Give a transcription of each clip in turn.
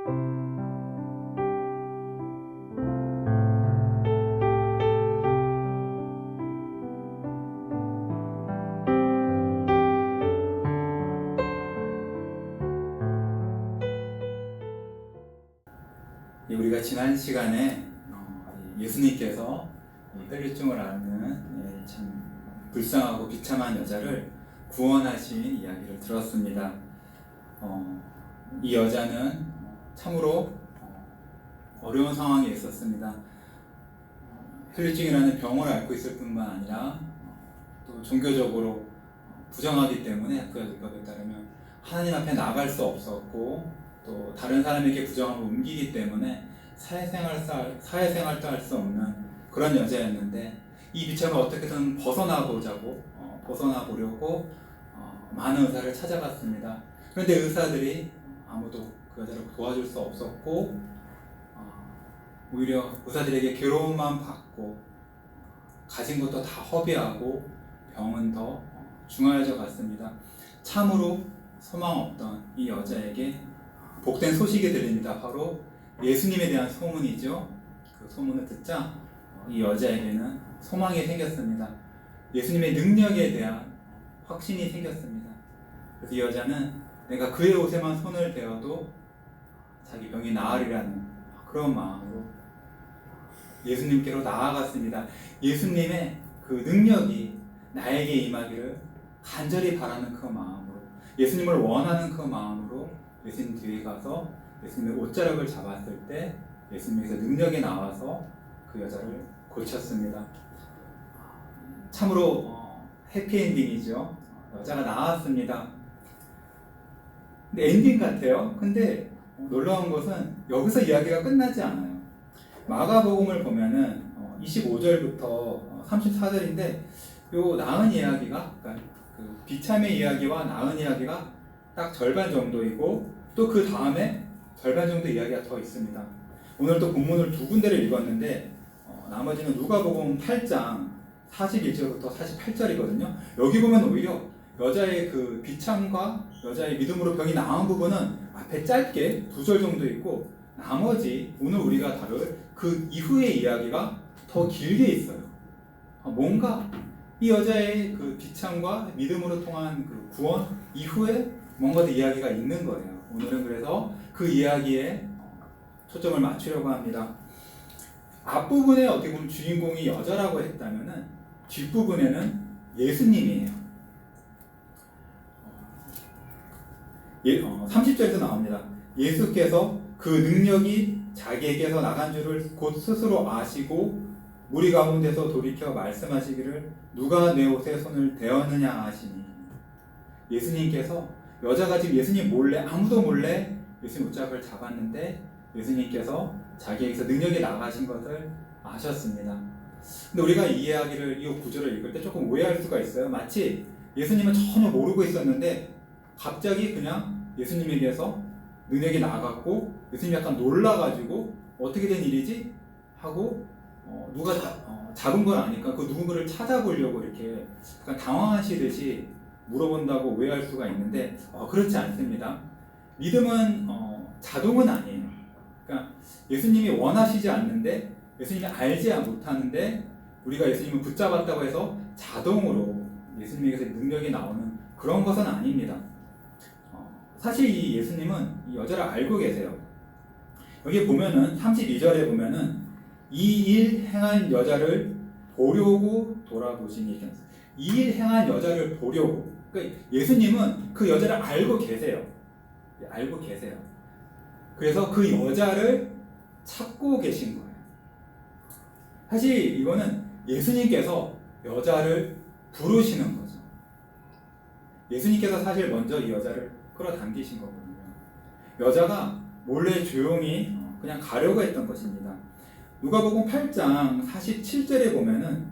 우리가 지난 시간에 예수님께서 혈류증을 앓는 참 불쌍하고 비참한 여자를 구원하신 이야기를 들었습니다. 이 여자는 참으로 어려운 상황에 있었습니다. 혈류증이라는 병을 앓고 있을 뿐만 아니라 또 종교적으로 부정하기 때문에 그 율법에 따르면 하나님 앞에 나갈 수 없었고, 또 다른 사람에게 부정함을 옮기기 때문에 사회생활도 할 수 없는 그런 여자였는데, 이 비참을 어떻게든 벗어나보려고 많은 의사를 찾아갔습니다. 그런데 의사들이 아무도 그 여자를 도와줄 수 없었고, 오히려 의사들에게 괴로움만 받고 가진 것도 다 허비하고 병은 더 중하여져 갔습니다. 참으로 소망 없던 이 여자에게 복된 소식이 들립니다. 바로 예수님에 대한 소문이죠. 그 소문을 듣자 이 여자에게는 소망이 생겼습니다. 예수님의 능력에 대한 확신이 생겼습니다. 그래서 이 여자는 내가 그의 옷에만 손을 대어도 자기 병이 나으리라는 그런 마음으로 예수님께로 나아갔습니다. 예수님의 그 능력이 나에게 임하기를 간절히 바라는 그 마음으로, 예수님을 원하는 그 마음으로 예수님 뒤에 가서 예수님의 옷자락을 잡았을 때 예수님께서 능력이 나와서 그 여자를 고쳤습니다. 참으로 해피엔딩이죠. 여자가 나았습니다. 근데 엔딩 같아요. 근데 놀라운 것은 여기서 이야기가 끝나지 않아요. 마가복음을 보면은 25절부터 34절인데 요 나은 이야기가, 그러니까 그 비참의 이야기와 나은 이야기가 딱 절반 정도이고, 또 그 다음에 절반 정도 이야기가 더 있습니다. 오늘 또 본문을 두 군데를 읽었는데 나머지는 누가복음 8장 41절부터 48절이거든요. 여기 보면 오히려 여자의 그 비참과 여자의 믿음으로 병이 나은 부분은 앞에 짧게 2절 정도 있고, 나머지 오늘 우리가 다룰 그 이후의 이야기가 더 길게 있어요. 뭔가 이 여자의 그 비참과 믿음으로 통한 그 구원 이후에 뭔가 더 이야기가 있는 거예요. 오늘은 그래서 그 이야기에 초점을 맞추려고 합니다. 앞부분에 어떻게 보면 주인공이 여자라고 했다면은 뒷부분에는 예수님이에요. 30절에서 나옵니다. 예수께서 그 능력이 자기에게서 나간 줄을 곧 스스로 아시고 무리 가운데서 돌이켜 말씀하시기를 누가 내 옷에 손을 대었느냐 하시니, 예수님께서 여자가 지금 예수님 몰래, 아무도 몰래 예수님 옷자락을 잡았는데 예수님께서 자기에게서 능력이 나가신 것을 아셨습니다. 근데 우리가 이 이야기를, 이 구절을 읽을 때 조금 오해할 수가 있어요. 마치 예수님은 전혀 모르고 있었는데 갑자기 그냥 예수님에게서 능력이 나갔고 예수님이 약간 놀라가지고 어떻게 된 일이지? 하고 누가 잡은 건 아니까 그 누군가를 찾아보려고 이렇게 약간 당황하시듯이 물어본다고 오해할 수가 있는데 그렇지 않습니다. 믿음은 자동은 아니에요. 그러니까 예수님이 원하시지 않는데, 예수님이 알지 못하는데 우리가 예수님을 붙잡았다고 해서 자동으로 예수님에게서 능력이 나오는 그런 것은 아닙니다. 사실 이 예수님은 이 여자를 알고 계세요. 여기 보면은 32절에 보면은 이 일 행한 여자를 보려고 돌아보시니, 이 일 행한 여자를 보려고, 그러니까 예수님은 그 여자를 알고 계세요. 알고 계세요. 그래서 그 여자를 찾고 계신 거예요. 사실 이거는 예수님께서 여자를 부르시는 거죠. 예수님께서 사실 먼저 이 여자를 끌어당기신 거거든요. 여자가 몰래 조용히 그냥 가려고 했던 것입니다. 누가복음 8장 47절에 보면은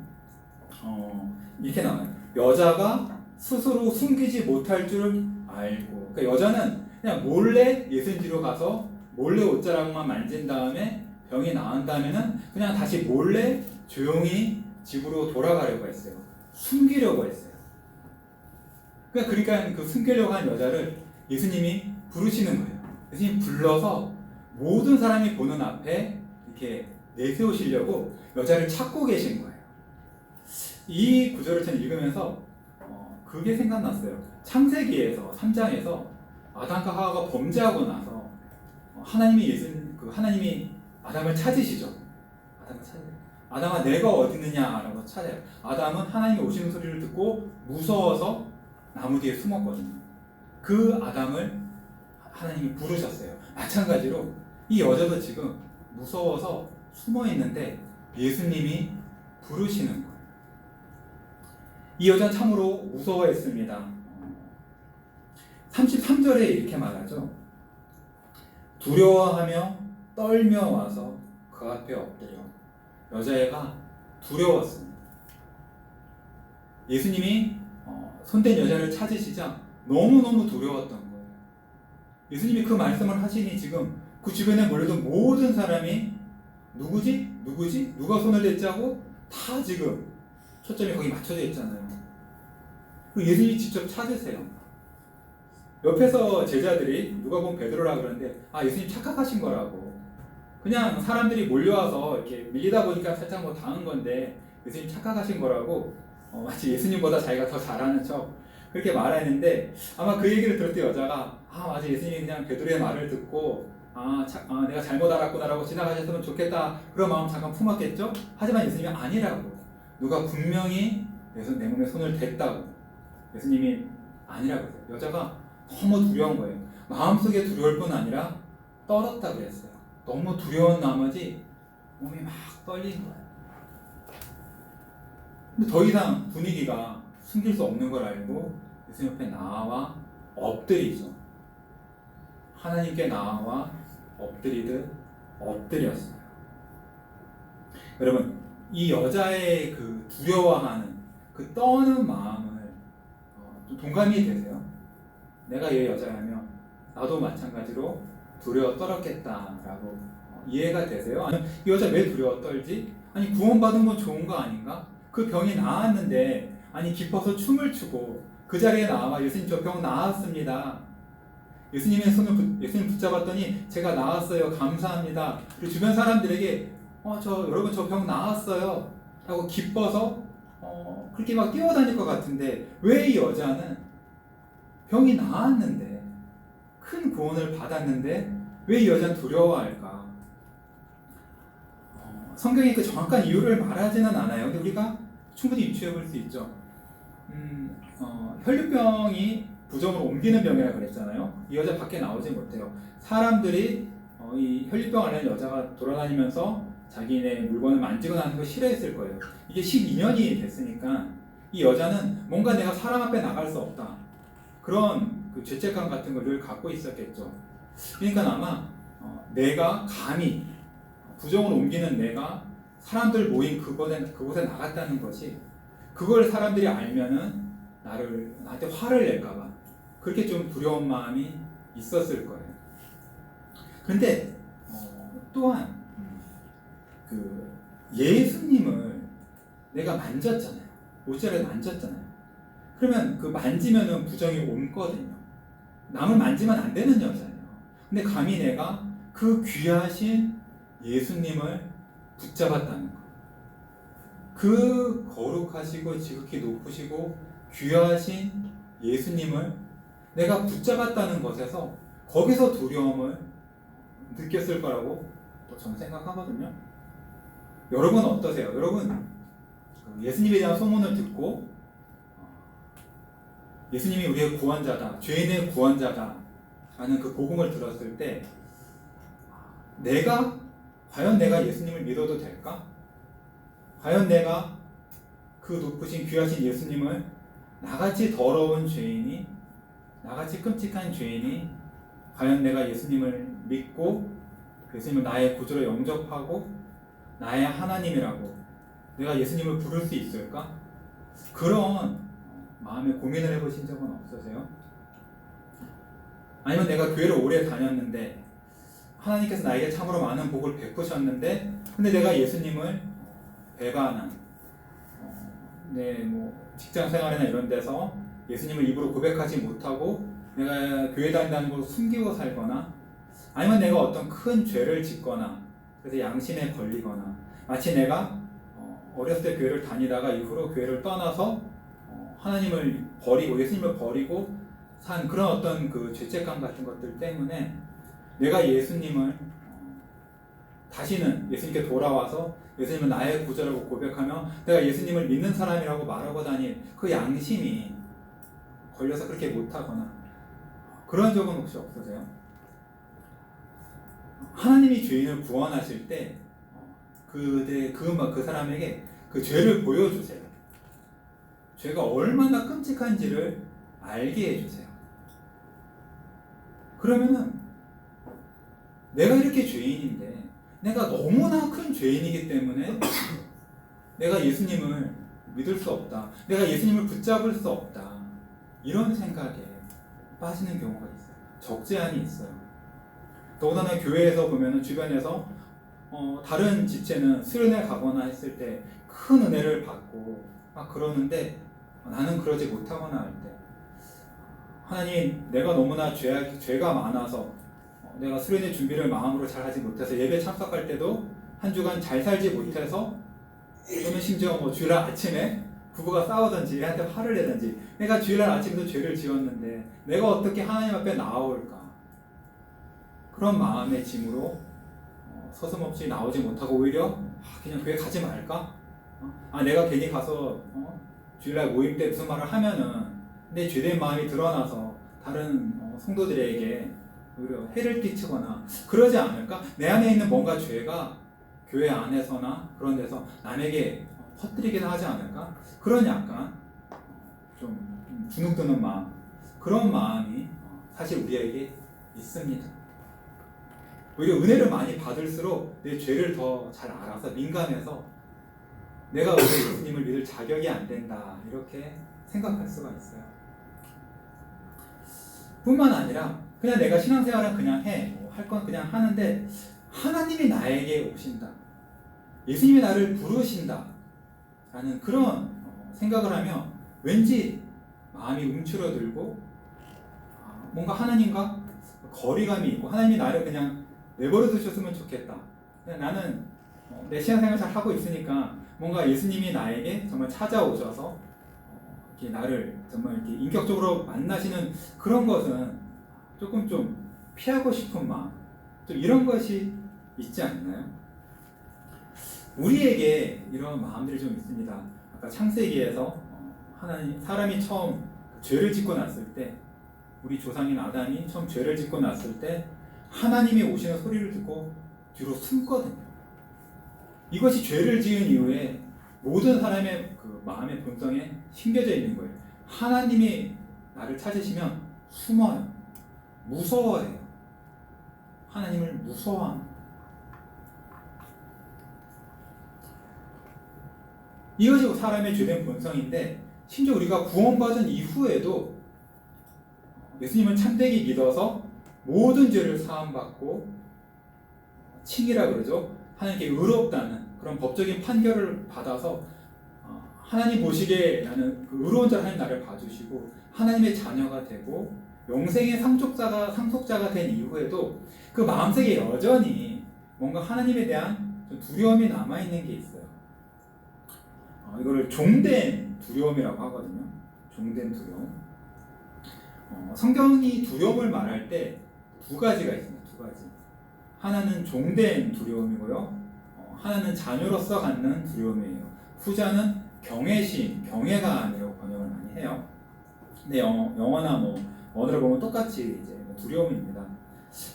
이렇게 나와요. 여자가 스스로 숨기지 못할 줄 알고, 그러니까 여자는 그냥 몰래 예수님 뒤로 가서 몰래 옷자락만 만진 다음에 병이 나은 다음에는 그냥 다시 몰래 조용히 집으로 돌아가려고 했어요. 숨기려고 했어요. 그러니까 그 숨기려고 한 여자를 예수님이 부르시는 거예요. 예수님이 불러서 모든 사람이 보는 앞에 이렇게 내세우시려고 여자를 찾고 계신 거예요. 이 구절을 저는 읽으면서 그게 생각났어요. 창세기에서 3장에서 아담과 하와가 범죄하고 나서 하나님이 아담을 찾으시죠. 아담을 찾아요. 아담아 내가 어디 있느냐라고 찾아요. 아담은 하나님이 오시는 소리를 듣고 무서워서 나무 뒤에 숨었거든요. 그 아담을 하나님이 부르셨어요. 마찬가지로 이 여자도 지금 무서워서 숨어 있는데 예수님이 부르시는 거예요. 이 여자는 참으로 무서워했습니다. 33절에 이렇게 말하죠. 두려워하며 떨며 와서 그 앞에 엎드려. 여자애가 두려웠습니다. 예수님이 손댄 여자를 찾으시자 너무너무 두려웠던 거예요. 예수님이 그 말씀을 하시니 지금 그 주변에 몰려든 모든 사람이 누구지? 누가 손을 댔자고 다 지금 초점이 거기 맞춰져 있잖아요. 예수님이 직접 찾으세요. 옆에서 제자들이 누가 보면 베드로라 그러는데 예수님 착각하신 거라고. 그냥 사람들이 몰려와서 이렇게 밀리다 보니까 살짝 뭐 당한 건데 예수님 착각하신 거라고 마치 예수님보다 자기가 더 잘하는 척 그렇게 말했는데 아마 그 얘기를 들을 때 여자가 맞아 예수님이 그냥 베드로의 말을 듣고 내가 잘못 알았구나라고 지나가셨으면 좋겠다 그런 마음 잠깐 품었겠죠? 하지만 예수님이 아니라고. 누가 분명히 내 몸에 손을 댔다고. 예수님이 아니라고 했어요. 여자가 너무 두려운 거예요. 마음속에 두려울 뿐 아니라 떨었다고 그랬어요. 너무 두려운 나머지 몸이 막 떨리는 거예요. 근데 더 이상 분위기가 숨길 수 없는 걸 알고 예수님 옆에 나와 엎드리죠. 하나님께 나와 엎드리듯 엎드렸어요. 여러분, 이 여자의 그 두려워하는 그 떠는 마음을 좀 동감이 되세요? 내가 얘 여자라면 나도 마찬가지로 두려워 떨었겠다라고 이해가 되세요? 아니면 이 여자 왜 두려워 떨지? 구원받은 건 좋은 거 아닌가? 그 병이 나았는데 기뻐서 춤을 추고 그 자리에 나와 예수님 저 병 나았습니다. 예수님의 손을 예수님 붙잡았더니 제가 나았어요. 감사합니다. 그리고 주변 사람들에게 여러분 저 병 나았어요. 라고 기뻐서 그렇게 막 뛰어다닐 것 같은데 왜 이 여자는 병이 나았는데 큰 구원을 받았는데 왜 이 여자는 두려워할까? 성경이 그 정확한 이유를 말하지는 않아요. 근데 우리가 충분히 유추해 볼 수 있죠. 혈류병이 부정으로 옮기는 병이라 그랬잖아요. 이 여자 밖에 나오지 못해요. 사람들이 이 혈류병 앓는 여자가 돌아다니면서 자기네 물건을 만지고 나는 거 싫어했을 거예요. 이게 12년이 됐으니까 이 여자는 뭔가 내가 사람 앞에 나갈 수 없다. 그런 그 죄책감 같은 걸 늘 갖고 있었겠죠. 그러니까 아마 내가 감히 부정을 옮기는 내가 사람들 모인 그곳에 나갔다는 것이 그걸 사람들이 알면은 나한테 화를 낼까봐 그렇게 좀 두려운 마음이 있었을 거예요. 그런데 또한 그 예수님을 내가 만졌잖아요. 옷자리에 만졌잖아요. 그러면 그 만지면은 부정이 옮거든요. 남을 만지면 안 되는 여자예요. 근데 감히 내가 그 귀하신 예수님을 붙잡았다는 거. 그 거룩하시고 지극히 높으시고 귀하신 예수님을 내가 붙잡았다는 것에서 거기서 두려움을 느꼈을 거라고 저는 생각하거든요. 여러분 어떠세요? 여러분 예수님에 대한 소문을 듣고 예수님이 우리의 구원자다, 죄인의 구원자다 라는 그 복음을 들었을 때 과연 내가 예수님을 믿어도 될까? 과연 내가 그 높으신 귀하신 예수님을 나같이 더러운 죄인이, 나같이 끔찍한 죄인이 과연 내가 예수님을 믿고 예수님을 나의 구주로 영접하고 나의 하나님이라고 내가 예수님을 부를 수 있을까? 그런 마음에 고민을 해보신 적은 없으세요? 아니면 내가 교회를 오래 다녔는데 하나님께서 나에게 참으로 많은 복을 베푸셨는데 근데 내가 예수님을 배반한 직장 생활이나 이런 데서 예수님을 입으로 고백하지 못하고 내가 교회 다닌다는 걸 숨기고 살거나 아니면 내가 어떤 큰 죄를 짓거나 그래서 양심에 걸리거나 마치 내가 어렸을 때 교회를 다니다가 이후로 교회를 떠나서 하나님을 버리고 예수님을 버리고 산 그런 어떤 그 죄책감 같은 것들 때문에 내가 예수님을 다시는 예수님께 돌아와서 예수님은 나의 구주라고 고백하며 내가 예수님을 믿는 사람이라고 말하고 다닌 그 양심이 걸려서 그렇게 못하거나 그런 적은 혹시 없으세요? 하나님이 죄인을 구원하실 때 그 사람에게 그 죄를 보여주세요. 죄가 얼마나 끔찍한지를 알게 해주세요. 그러면은 내가 이렇게 죄인인데 내가 너무나 큰 죄인이기 때문에 내가 예수님을 믿을 수 없다. 내가 예수님을 붙잡을 수 없다. 이런 생각에 빠지는 경우가 있어요. 적지 않이 있어요. 더군다나 교회에서 보면은 주변에서 다른 지체는 수련회 가거나 했을 때 큰 은혜를 받고 막 그러는데 나는 그러지 못하거나 할 때 하나님 내가 너무나 죄가 많아서 내가 수련회 준비를 마음으로 잘 하지 못해서 예배 참석할 때도 한 주간 잘 살지 못해서 또는 심지어 뭐 주일날 아침에 부부가 싸우든지 얘한테 화를 내든지 내가 주일날 아침에도 죄를 지었는데 내가 어떻게 하나님 앞에 나아올까 그런 마음의 짐으로 서슴없이 나오지 못하고 오히려 그냥 교회 가지 말까? 내가 괜히 가서 주일날 모임 때 무슨 말을 하면은 내 죄된 마음이 드러나서 다른 성도들에게 오히려 해를 끼치거나 그러지 않을까? 내 안에 있는 뭔가 죄가 교회 안에서나 그런 데서 남에게 퍼뜨리긴 하지 않을까? 그런 약간 좀 주눅드는 마음 그런 마음이 사실 우리에게 있습니다. 오히려 은혜를 많이 받을수록 내 죄를 더 잘 알아서 민감해서 내가 왜 예수님을 믿을 자격이 안 된다 이렇게 생각할 수가 있어요. 뿐만 아니라 그냥 내가 신앙생활은 그냥 해, 할 건 그냥 하는데 하나님이 나에게 오신다. 예수님이 나를 부르신다. 라는 그런 생각을 하면 왠지 마음이 움츠러들고 뭔가 하나님과 거리감이 있고 하나님이 나를 그냥 내버려 두셨으면 좋겠다. 그냥 나는 내 신앙생활 잘 하고 있으니까 뭔가 예수님이 나에게 정말 찾아오셔서 이렇게 나를 정말 이렇게 인격적으로 만나시는 그런 것은 조금 좀 피하고 싶은 마음, 좀 이런 것이 있지 않나요? 우리에게 이런 마음들이 좀 있습니다. 아까 창세기에서 사람이 처음 죄를 짓고 났을 때, 우리 조상인 아담이 처음 죄를 짓고 났을 때 하나님이 오시는 소리를 듣고 뒤로 숨거든요. 이것이 죄를 지은 이후에 모든 사람의 그 마음의 본성에 심겨져 있는 거예요. 하나님이 나를 찾으시면 숨어요. 무서워해요. 하나님을 무서워합니다. 이것이 사람의 죄된 본성인데 심지어 우리가 구원받은 이후에도 예수님을 참되게 믿어서 모든 죄를 사함받고 칭이라 그러죠. 하나님께 의롭다는 그런 법적인 판결을 받아서 하나님 보시기에 나는 그 의로운 자를 하나님 나를 봐주시고 하나님의 자녀가 되고 영생의 상속자가 된 이후에도 그 마음속에 여전히 뭔가 하나님에 대한 두려움이 남아있는 게 있어요. 이거를 종된 두려움이라고 하거든요. 종된 두려움. 성경이 두려움을 말할 때 두 가지가 있습니다. 두 가지. 하나는 종된 두려움이고요. 하나는 자녀로서 갖는 두려움이에요. 후자는 경외심, 경외가 아니라고 번역을 많이 해요. 근데 영어나 뭐 언어를 보면 똑같이 이제 두려움입니다.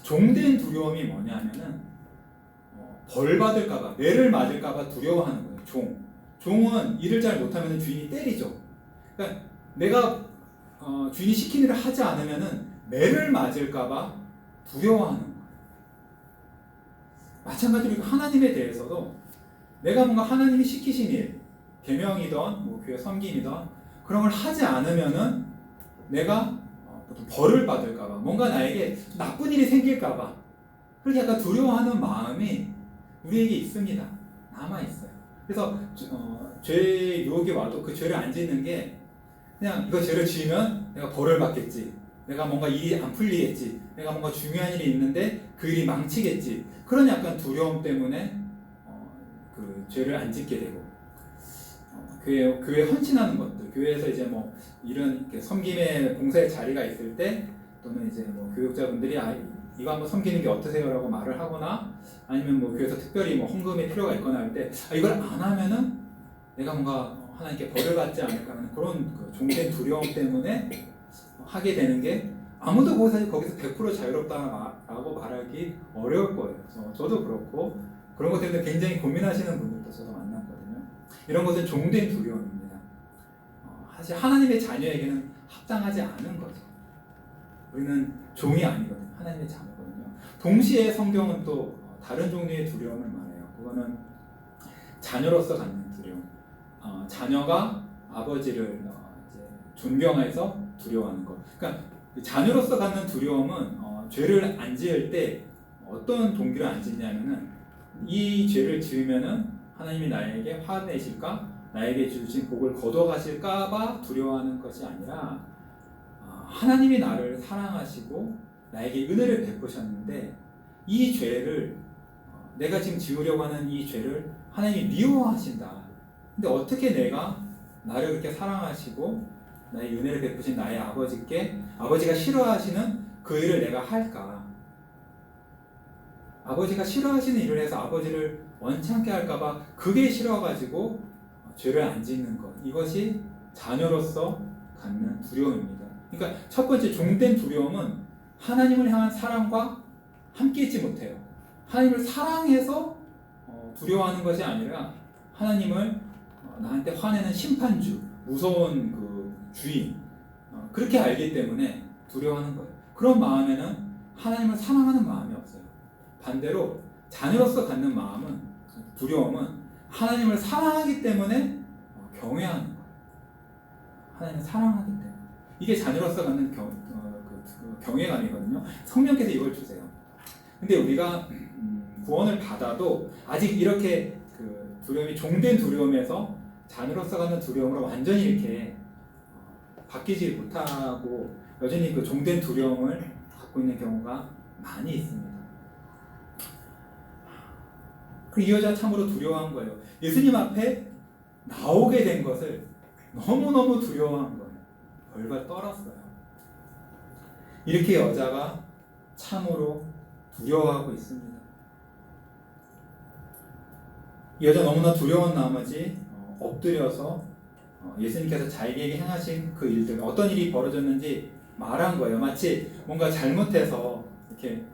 종된 두려움이 뭐냐면은 벌 받을까봐, 매를 맞을까봐 두려워하는 거예요. 종은 일을 잘 못하면 주인이 때리죠. 그러니까 내가 주인이 시킨 일을 하지 않으면은 매를 맞을까봐 두려워하는 거예요. 마찬가지로 하나님에 대해서도 내가 뭔가 하나님이 시키신 일, 계명이든 뭐 교회 섬김이든 그런 걸 하지 않으면은 내가 보통 벌을 받을까봐, 뭔가 나에게 나쁜 일이 생길까봐 그렇게 약간 두려워하는 마음이 우리에게 있습니다. 남아 있어요. 그래서 죄 유혹이 와도 그 죄를 안 짓는 게 그냥 이거 죄를 지으면 내가 벌을 받겠지. 내가 뭔가 일이 안 풀리겠지. 내가 뭔가 중요한 일이 있는데 그 일이 망치겠지. 그런 약간 두려움 때문에 그 죄를 안 짓게 되고 교회 헌신하는 것들, 교회에서 이제 뭐 이런 이렇게 섬김의 봉사의 자리가 있을 때 또는 이제 뭐 교육자분들이 이거 한번 섬기는 게 어떠세요라고 말을 하거나 아니면 뭐 교회에서 특별히 뭐 헌금의 필요가 있거나 할 때 이걸 안 하면은 내가 뭔가 하나님께 벌을 받지 않을까 하는 그런 그 종된 두려움 때문에 하게 되는 게 아무도 거기서 100% 자유롭다라고 말하기 어려울 거예요. 그래서 저도 그렇고 그런 것 때문에 굉장히 고민하시는 분들도 저도 만났거든요. 이런 것은 종된 두려움입니다. 사실 하나님의 자녀에게는 합당하지 않은 거죠. 우리는 종이 아니거든요. 하나님의 자녀거든요. 동시에 성경은 또 다른 종류의 두려움을 말해요. 그거는 자녀로서 갖는 두려움. 자녀가 아버지를 이제 존경해서 두려워하는 것. 그러니까 자녀로서 갖는 두려움은 죄를 안 지을 때 어떤 동기로 안 짓냐면은 이 죄를 지으면은 하나님이 나에게 화내실까? 나에게 주신 복을 거둬가실까봐 두려워하는 것이 아니라 하나님이 나를 사랑하시고 나에게 은혜를 베푸셨는데 이 죄를 내가 지금 지으려고 하는 이 죄를 하나님이 미워하신다. 근데 어떻게 내가 나를 그렇게 사랑하시고 나의 은혜를 베푸신 나의 아버지께 아버지가 싫어하시는 그 일을 내가 할까? 아버지가 싫어하시는 일을 해서 아버지를 원찮게 할까봐 그게 싫어가지고 죄를 안 짓는 것. 이것이 자녀로서 갖는 두려움입니다. 그러니까 첫 번째 종된 두려움은 하나님을 향한 사랑과 함께 있지 못해요. 하나님을 사랑해서 두려워하는 것이 아니라 하나님을 나한테 화내는 심판주, 무서운 그 주인 그렇게 알기 때문에 두려워하는 거예요. 그런 마음에는 하나님을 사랑하는 마음이 없어요. 반대로 자녀로서 갖는 마음은 두려움은 하나님을 사랑하기 때문에 경외하는 거예요. 하나님을 사랑하기 때문에 이게 자녀로서 갖는 경외감이거든요. 성령께서 이걸 주세요. 근데 우리가 구원을 받아도 아직 이렇게 그 두려움이 종된 두려움에서 자녀로서 갖는 두려움으로 완전히 이렇게 바뀌지 못하고 여전히 그 종된 두려움을 갖고 있는 경우가 많이 있습니다. 이 여자 참으로 두려워한 거예요. 예수님 앞에 나오게 된 것을 너무너무 두려워한 거예요. 벌벌 떨었어요. 이렇게 여자가 참으로 두려워하고 있습니다. 이 여자 너무나 두려운 나머지 엎드려서 예수님께서 자기에게 행하신 그 일들, 어떤 일이 벌어졌는지 말한 거예요. 마치 뭔가 잘못해서 이렇게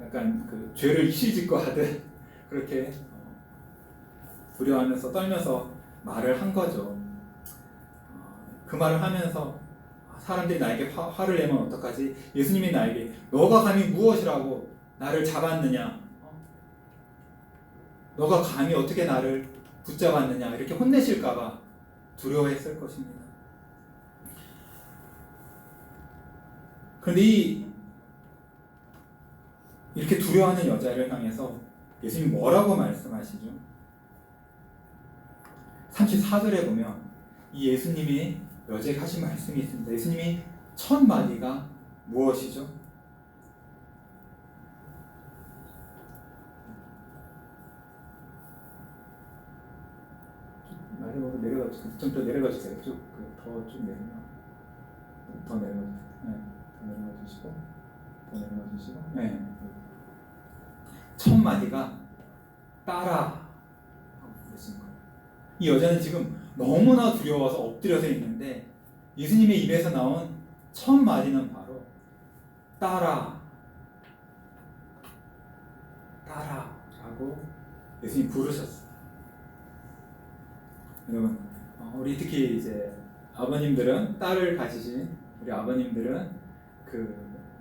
약간 그 죄를 이실짓고 하듯 그렇게 두려워하면서 떨면서 말을 한 거죠. 그 말을 하면서 사람들이 나에게 화를 내면 어떡하지? 예수님이 나에게 너가 감히 무엇이라고 나를 잡았느냐? 너가 감히 어떻게 나를 붙잡았느냐? 이렇게 혼내실까봐 두려워했을 것입니다. 그런데 이렇게 두려워하는 여자를 향해서 예수님이 뭐라고 말씀하시죠? 34절에 보면 이 예수님이 여자에게 하신 말씀이 있습니다. 예수님이 첫 마디가 무엇이죠? 좀 더 내려가 주세요. 더 좀 내려가. 더 내려가 주세요. 네, 더 내려가 주시고, 더 내려가 주시고. 네. 첫 마디가 따라. 이 여자는 지금 너무나 두려워서 엎드려서 있는데 예수님의 입에서 나온 첫 마디는 바로 따라, 따라라고 예수님 부르셨어요. 여러분, 우리 특히 이제 아버님들은 딸을 가지신 우리 아버님들은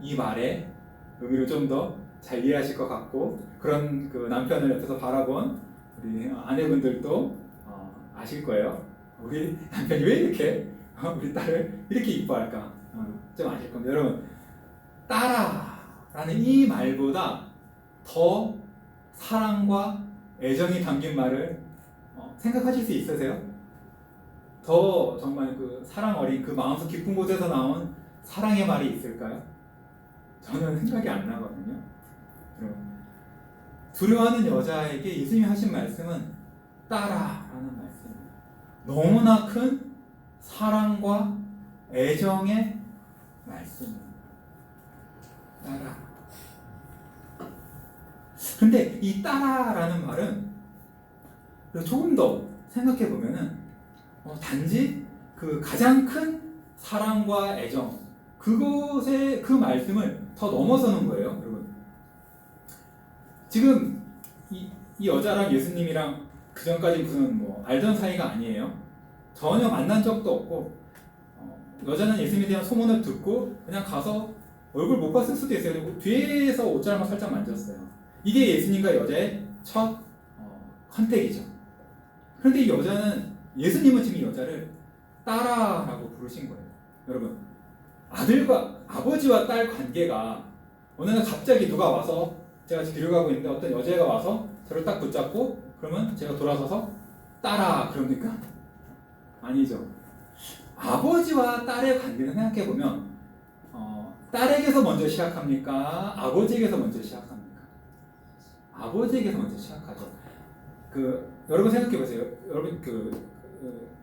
이 말의 의미를 좀 더 잘 이해하실 것 같고 그런 그 남편을 옆에서 바라본 우리 아내분들도 아실 거예요. 우리 남편이 왜 이렇게 우리 딸을 이렇게 이뻐할까? 좀 아실 겁니다. 여러분, 따라라는 이 말보다 더 사랑과 애정이 담긴 말을 생각하실 수 있으세요? 더 정말 그 사랑 어린 그 마음속 깊은 곳에서 나온 사랑의 말이 있을까요? 저는 생각이 안 나거든요. 두려워하는 여자에게 예수님이 하신 말씀은 따라라는 말씀입니다. 너무나 큰 사랑과 애정의 말씀입니다. 따라. 근데 이 따라라는 말은 조금 더 생각해 보면은 단지 그 가장 큰 사랑과 애정 그것의 그 말씀을 더 넘어서는 거예요, 여러분. 지금 이 여자랑 예수님이랑 그 전까지 무슨 뭐 알던 사이가 아니에요. 전혀 만난 적도 없고 여자는 예수님에 대한 소문을 듣고 그냥 가서 얼굴 못 봤을 수도 있어요. 뒤에서 옷자락만 살짝 만졌어요. 이게 예수님과 여자의 첫 컨택이죠. 그런데 이 여자는 예수님은 지금 이 여자를 딸아라고 부르신 거예요. 여러분, 아버지와 딸 관계가 어느 날 갑자기 누가 와서 제가 뒤를 가고 있는데 어떤 여자애가 와서 저를 딱 붙잡고 그러면 제가 돌아서서 딸아 그럽니까? 아니죠. 아버지와 딸의 관계는 생각해보면 딸에게서 먼저 시작합니까? 아버지에게서 먼저 시작합니까? 아버지에게서 먼저 시작하죠. 여러분 생각해보세요. 여러분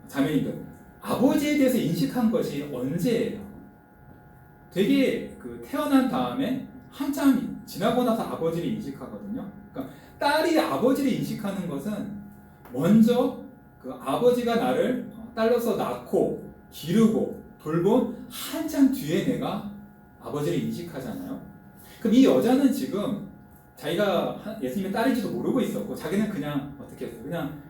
자매님들 아버지에 대해서 인식한 것이 언제예요? 되게 태어난 다음에 한참 지나고 나서 아버지를 인식하거든요. 그러니까 딸이 아버지를 인식하는 것은 먼저 아버지가 나를 딸로서 낳고 기르고 돌본 한참 뒤에 내가 아버지를 인식하잖아요. 그럼 이 여자는 지금 자기가 예수님의 딸인지도 모르고 있었고 자기는 그냥 어떻게 했어요? 그냥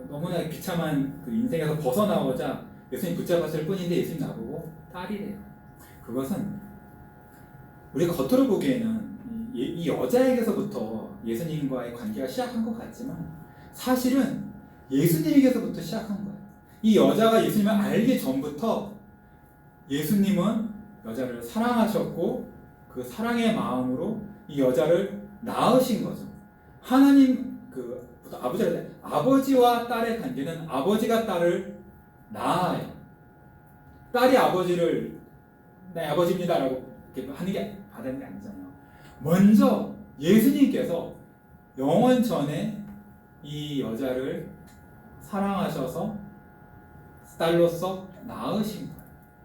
너무나 비참한 인생에서 벗어나오자 예수님 붙잡았을 뿐인데 예수님 나보고 딸이래요. 그것은 우리가 겉으로 보기에는 이 여자에게서부터 예수님과의 관계가 시작한 것 같지만 사실은 예수님에게서부터 시작한 거예요. 이 여자가 예수님을 알기 전부터 예수님은 여자를 사랑하셨고 그 사랑의 마음으로 이 여자를 낳으신 거죠. 하나님 아버지와 딸의 관계는 아버지가 딸을 낳아요. 딸이 아버지를 네 아버지입니다라고 이렇게 하는 게 받는 게 아니잖아요. 먼저 예수님께서 영원 전에 이 여자를 사랑하셔서 딸로서 낳으신 거예요.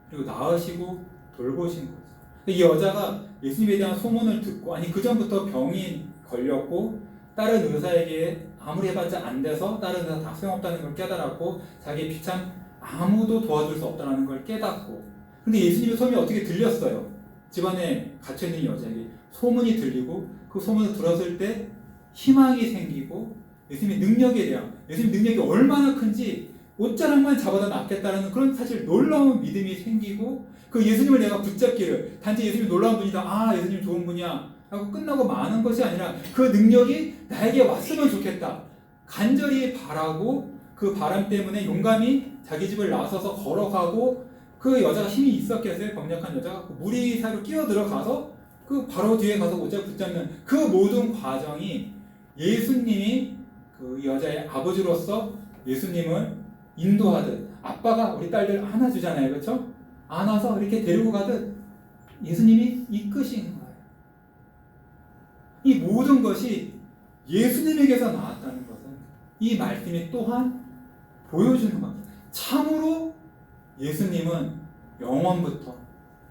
그리고 낳으시고 돌보신 거죠. 이 여자가 예수님에 대한 소문을 듣고 그 전부터 병이 걸렸고 다른 의사에게 아무리 해봤자 안 돼서 다른 의사 다 소용없다는 걸 깨달았고 자기 비참 아무도 도와줄 수 없다는 걸 깨닫고 근데 예수님의 소문이 어떻게 들렸어요? 집안에 갇혀있는 여자에게 소문이 들리고 그 소문을 들었을 때 희망이 생기고 예수님의 능력에 대한 예수님 능력이 얼마나 큰지 옷자락만 잡아다 낫겠다는 그런 사실 놀라운 믿음이 생기고 그 예수님을 내가 붙잡기를 단지 예수님이 놀라운 분이다 예수님 좋은 분이야 하고 끝나고 마는 것이 아니라 그 능력이 나에게 왔으면 좋겠다 간절히 바라고 그 바람 때문에 용감히 자기 집을 나서서 걸어가고 그 여자가 힘이 있었겠어요. 병력한 여자가 그 무리 사이로 끼어 들어가서 그 바로 뒤에 가서 옷자락 붙잡는 그 모든 과정이 예수님이 그 여자의 아버지로서 예수님을 인도하듯 아빠가 우리 딸들 안아주잖아요. 그렇죠? 안아서 이렇게 데리고 가듯 예수님이 이끄신 거예요. 이 모든 것이 예수님에게서 나왔다는 것은 이 말씀이 또한 보여주는 겁니다. 참으로 예수님은 영원부터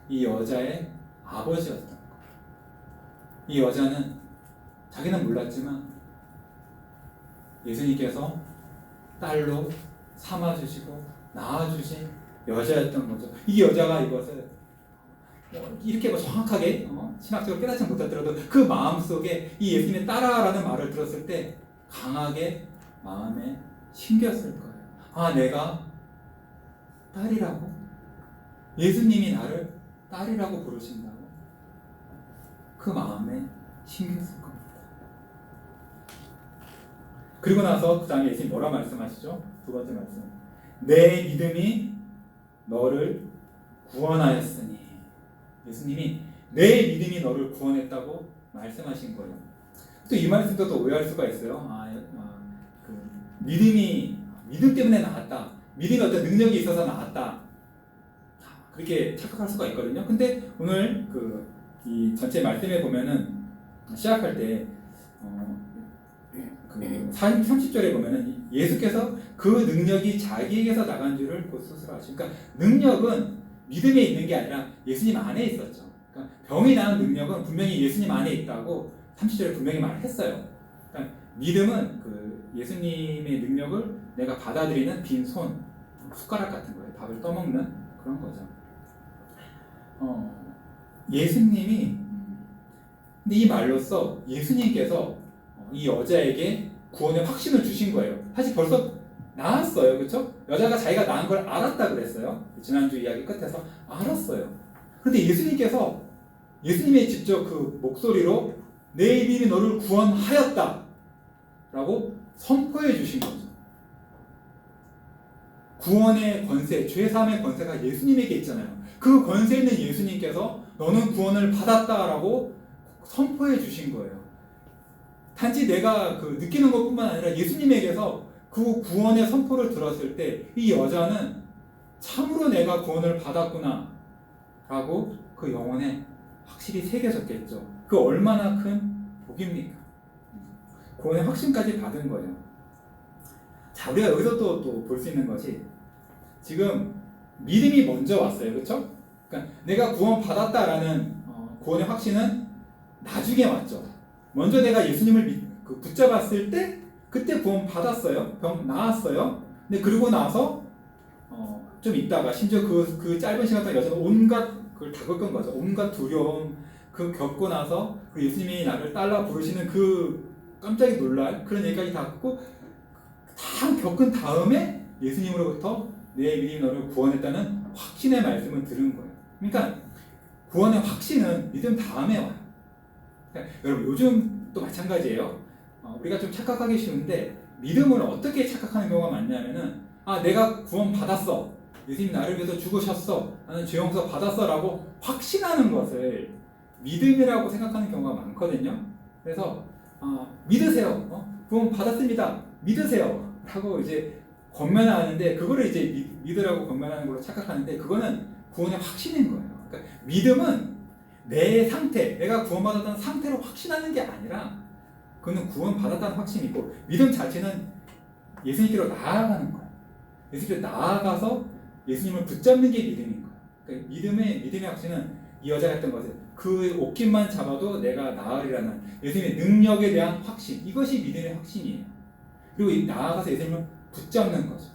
이 여자의 아버지였던 거예요. 이 여자는 자기는 몰랐지만 예수님께서 딸로 삼아주시고 낳아주신 여자였던 거죠. 이 여자가 이것을 이렇게 정확하게 신학적으로 깨닫지 못하더라도 그 마음속에 이 예수님의 딸아라는 말을 들었을 때 강하게 마음에 심겼을 거예요. 내가 딸이라고? 예수님이 나를 딸이라고 부르신다고? 그 마음에 심겼을 겁니다. 그리고 나서 그 다음에 예수님 뭐라 말씀하시죠? 두 번째 말씀. 내 믿음이 너를 구원하였으니. 예수님이 내 믿음이 너를 구원했다고 말씀하신 거예요. 또 이 말씀도 또 오해할 수가 있어요. 믿음 때문에 나았다. 믿음이 어떤 능력이 있어서 나았다. 그렇게 착각할 수가 있거든요. 근데 오늘 이 전체 말씀에 보면은 시작할 때 그 30절에 보면은 예수께서 그 능력이 자기에게서 나간 줄을 곧 스스로 아시고, 그러니까 능력은 믿음에 있는 게 아니라 예수님 안에 있었죠. 그러니까 병이 나은 능력은 분명히 예수님 안에 있다고 30절에 분명히 말했어요. 그러니까 믿음은 그 예수님의 능력을 내가 받아들이는 빈손, 숟가락 같은 거예요. 밥을 떠먹는 그런 거죠. 예수님이, 근데 이 말로써 예수님께서 이 여자에게 구원의 확신을 주신 거예요. 사실 벌써 나았어요. 그렇죠? 여자가 자기가 낳은 걸 알았다 그랬어요. 지난주 이야기 끝에서 알았어요. 그런데 예수님께서 예수님의 직접 그 목소리로 내 믿음이 너를 구원하였다 라고 선포해 주신 거죠. 구원의 권세, 죄사함의 권세가 예수님에게 있잖아요. 그 권세 있는 예수님께서 너는 구원을 받았다라고 선포해 주신 거예요. 단지 내가 느끼는 것뿐만 아니라 예수님에게서 그 구원의 선포를 들었을 때 이 여자는 참으로 내가 구원을 받았구나 라고 그 영혼에 확실히 새겨졌겠죠. 그 얼마나 큰 복입니까? 구원의 확신까지 받은 거예요. 자, 우리가 여기서 또 볼 수 있는 것이, 지금 믿음이 먼저 왔어요. 그렇죠? 그러니까 내가 구원 받았다라는 구원의 확신은 나중에 왔죠. 먼저 내가 예수님을 붙잡았을 때 그때 구원 받았어요. 병 나았어요. 근데 그러고 나서 좀 있다가, 심지어 그 짧은 시간 동안 여자는 온갖 그걸 다 겪은 거죠. 온갖 두려움 겪고 나서 예수님이 나를 딸라 부르시는 깜짝이 놀랄 그런 얘기까지 다 겪고 다 겪은 다음에 예수님으로부터 내 믿음이 너를 구원했다는 확신의 말씀을 들은 거예요. 그러니까 구원의 확신은 믿음 다음에 와요. 그러니까 여러분, 요즘 또 마찬가지예요. 우리가 좀 착각하기 쉬운데, 믿음을 어떻게 착각하는 경우가 많냐면은, 내가 구원 받았어, 예수님 나를 위해서 죽으셨어, 나는 죄 용서 받았어 라고 확신하는 것을 믿음이라고 생각하는 경우가 많거든요. 그래서 믿으세요, 구원 받았습니다, 믿으세요 라고 이제 권면하는데, 그거를 이제 믿으라고 권면하는 걸로 착각하는데, 그거는 구원의 확신인 거예요. 그러니까 믿음은 내 상태, 내가 구원받았다는 상태로 확신하는 게 아니라, 그거는 구원받았다는 확신이고, 믿음 자체는 예수님께로 나아가는 거예요. 예수님께로 나아가서 예수님을 붙잡는 게 믿음인 거예요. 그러니까 믿음의 확신은 이 여자가 했던 것은 그 옷깃만 잡아도 내가 나으리라는 예수님의 능력에 대한 확신, 이것이 믿음의 확신이에요. 그리고 나아가서 예수님을 붙잡는 거죠.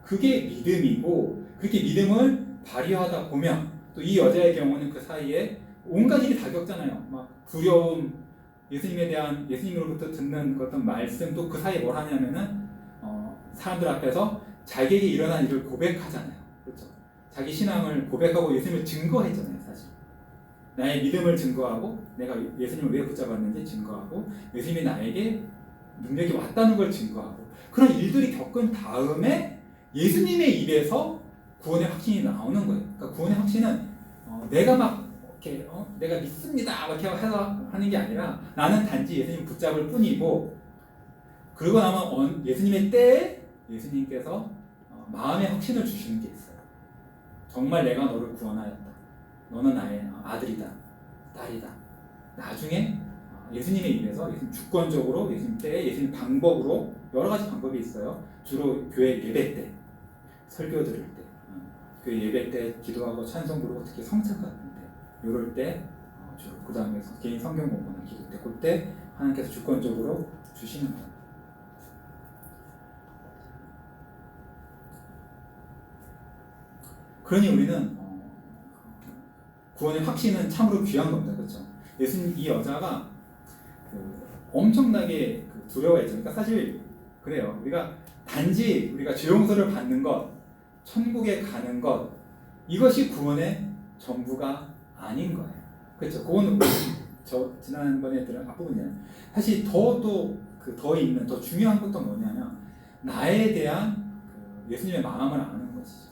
그게 믿음이고, 그렇게 믿음을 발휘하다 보면, 또 이 여자의 경우는 그 사이에 온갖 일이 다 겪잖아요. 막 두려움, 예수님에 대한, 예수님으로부터 듣는 어떤 말씀, 또 그 사이에 뭘 하냐면은 사람들 앞에서 자기에게 일어난 일을 고백하잖아요. 그렇죠? 자기 신앙을 고백하고 예수님을 증거했잖아요. 사실 나의 믿음을 증거하고, 내가 예수님을 왜 붙잡았는지 증거하고, 예수님이 나에게 능력이 왔다는 걸 증거하고, 그런 일들이 겪은 다음에 예수님의 입에서 구원의 확신이 나오는 거예요. 그러니까 구원의 확신은 내가 막 이렇게 내가 믿습니다 이렇게 해서 하는 게 아니라, 나는 단지 예수님 붙잡을 뿐이고, 그러고 나면 예수님의 때에 예수님께서 마음의 확신을 주시는 게 있어요. 정말 내가 너를 구원하였다, 너는 나의 아들이다, 딸이다. 나중에 예수님의 입에서, 예수님 주권적으로, 예수님 때에, 예수님 방법으로, 여러 가지 방법이 있어요. 주로 교회 예배 때, 설교 들을 때, 교회 예배 때 기도하고 찬송 부르고, 특히 성찬 같은 때, 이럴 때 주로, 그 다음에 개인 성경 공부나 기도 때, 그때 하나님께서 주권적으로 주시는 거예요. 그러니 우리는 구원의 확신은 참으로 귀한 겁니다. 그렇죠? 예수님, 이 여자가 엄청나게 두려워했죠. 그러니까 사실 그래요. 단지 우리가 죄 용서를 받는 것, 천국에 가는 것, 이것이 구원의 전부가 아닌 거예요. 그렇죠? 그건 지난번에 들은 앞부분이에요. 사실 더 있는, 더 중요한 것도 뭐냐면, 나에 대한 예수님의 마음을 아는 것이죠.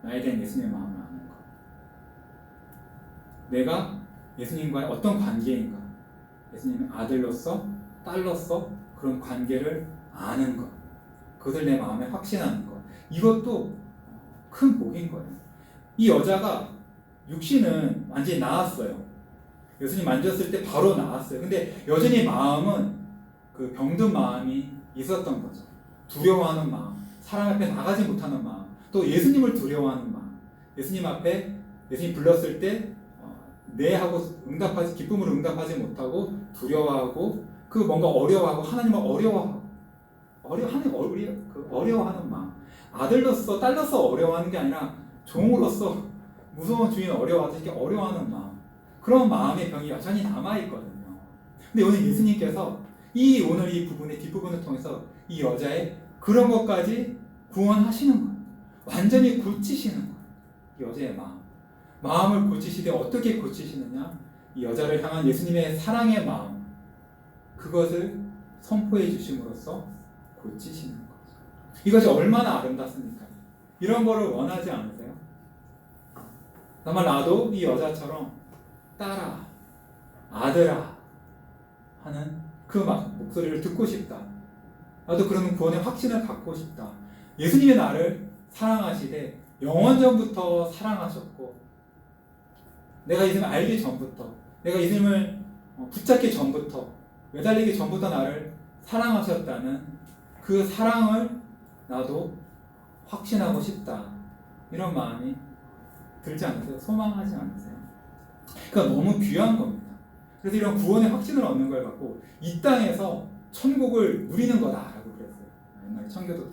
나에 대한 예수님의 마음을 아는 것. 내가 예수님과의 어떤 관계인가, 예수님의 아들로서, 딸로서 그런 관계를 아는 것, 그것을 내 마음에 확신하는 것, 이것도 큰 복인 거예요. 이 여자가 육신은 완전히 나았어요. 예수님 만졌을 때 바로 나았어요. 근데 여전히 마음은 그 병든 마음이 있었던 거죠. 두려워하는 마음, 사람 앞에 나가지 못하는 마음, 또 예수님을 두려워하는 마음. 예수님 앞에 예수님 불렀을 때 네 하고 응답하지, 기쁨으로 응답하지 못하고 두려워하고 그 뭔가 어려워하고 하나님을 어려워하고 하나님 어려워하는 마음. 아들로서 딸로서 어려워하는 게 아니라 종으로서 무서운 주인 어려워하듯이 이렇게 어려워하는 마음. 그런 마음의 병이 여전히 남아있거든요. 근데 오늘 예수님께서 오늘 이 부분의 뒷부분을 통해서 이 여자의 그런 것까지 구원하시는 거예요. 완전히 고치시는 거예요. 이 여자의 마음을 고치시되 어떻게 고치시느냐? 이 여자를 향한 예수님의 사랑의 마음, 그것을 선포해 주심으로써 고치시는 거죠. 이것이 얼마나 아름답습니까? 이런 거를 원하지 않으세요? 정말 나도 이 여자처럼 딸아, 아들아 하는 그 목소리를 듣고 싶다. 나도 그런 구원의 확신을 갖고 싶다. 예수님이 나를 사랑하시되 영원전부터 사랑하셨고, 내가 예수님을 알기 전부터, 내가 예수님을 붙잡기 전부터, 매달리기 전부터 나를 사랑하셨다는 그 사랑을 나도 확신하고 싶다. 이런 마음이 들지 않으세요? 소망하지 않으세요? 그러니까 너무 귀한 겁니다. 그래서 이런 구원의 확신을 얻는 걸 갖고 이 땅에서 천국을 누리는 거다라고 그랬어요. 옛날에 청교도들.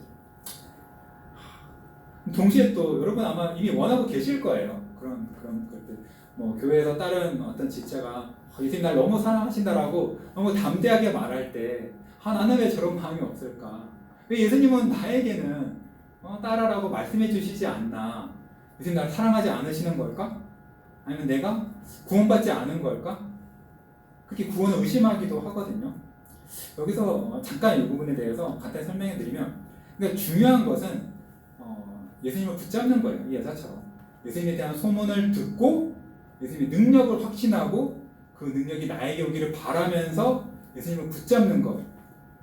동시에 또 여러분 아마 이미 원하고 계실 거예요. 그런 것들. 뭐 교회에서 다른 어떤 직자가 예수님 날 너무 사랑하신다라고 너무 담대하게 말할 때 나는 왜 저런 마음이 없을까? 왜 예수님은 나에게는 따라라고 말씀해 주시지 않나? 예수님 날 사랑하지 않으시는 걸까? 아니면 내가 구원받지 않은 걸까? 그렇게 구원을 의심하기도 하거든요. 여기서 잠깐 이 부분에 대해서 간단히 설명해 드리면, 그러니까 중요한 것은 예수님을 붙잡는 거예요. 이 여자처럼 예수님에 대한 소문을 듣고 예수님의 능력을 확신하고 그 능력이 나에게 오기를 바라면서 예수님을 붙잡는 것,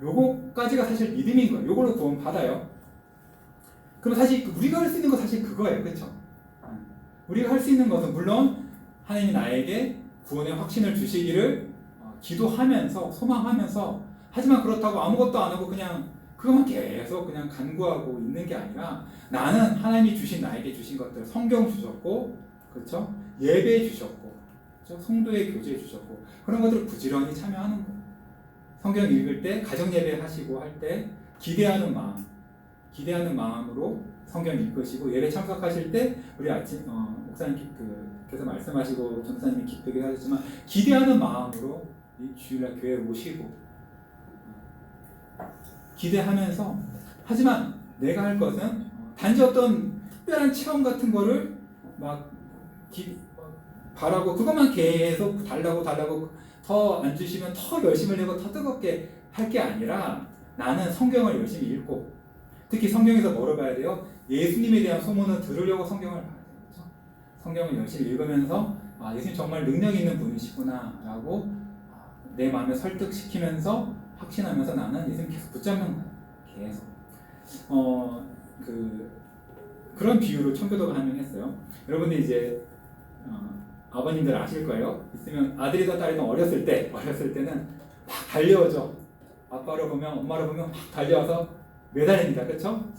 요거까지가 사실 믿음인 거예요. 요걸로 구원 받아요. 그럼 사실 우리가 할 수 있는 건 사실 그거예요. 그렇죠? 우리가 할 수 있는 것은 물론 하나님이 나에게 구원의 확신을 주시기를 기도하면서 소망하면서, 하지만 그렇다고 아무것도 안 하고 그냥 그것만 계속 그냥 간구하고 있는 게 아니라, 나는 하나님이 나에게 주신 것들, 성경 주셨고, 그렇죠? 예배 주셨고, 그렇죠? 성도의 교제 주셨고, 그런 것들을 부지런히 참여하는 거예요. 성경 읽을 때, 가정 예배 하시고 할 때 기대하는 마음으로 성경 읽으시고, 예배 참석하실 때 우리 아침 목사님께서 말씀하시고 전사님이 기쁘게 하셨지만 기대하는 마음으로 이 주일날 교회에 오시고 기대하면서, 하지만 내가 할 것은 단지 어떤 특별한 체험 같은 거를 바라고 그것만 계속 달라고 더 안 주시면 더 열심을 내고 더 뜨겁게 할 게 아니라, 나는 성경을 열심히 읽고, 특히 성경에서 뭐를 봐야 돼요? 예수님에 대한 소문을 들으려고 성경을 봐야 돼요. 그렇죠? 성경을 열심히 읽으면서 예수님 정말 능력 있는 분이시구나 라고 내 마음에 설득시키면서 확신하면서 나는 예수님 계속 붙잡는 거예요. 계속. 그런 비유로 청교도가 한 명 했어요. 여러분들 이제 아버님들 아실 거예요. 있으면 아들이든 딸이든 어렸을 때는 막 달려오죠. 아빠를 보면, 엄마를 보면 막 달려와서 매달립니다. 그렇죠?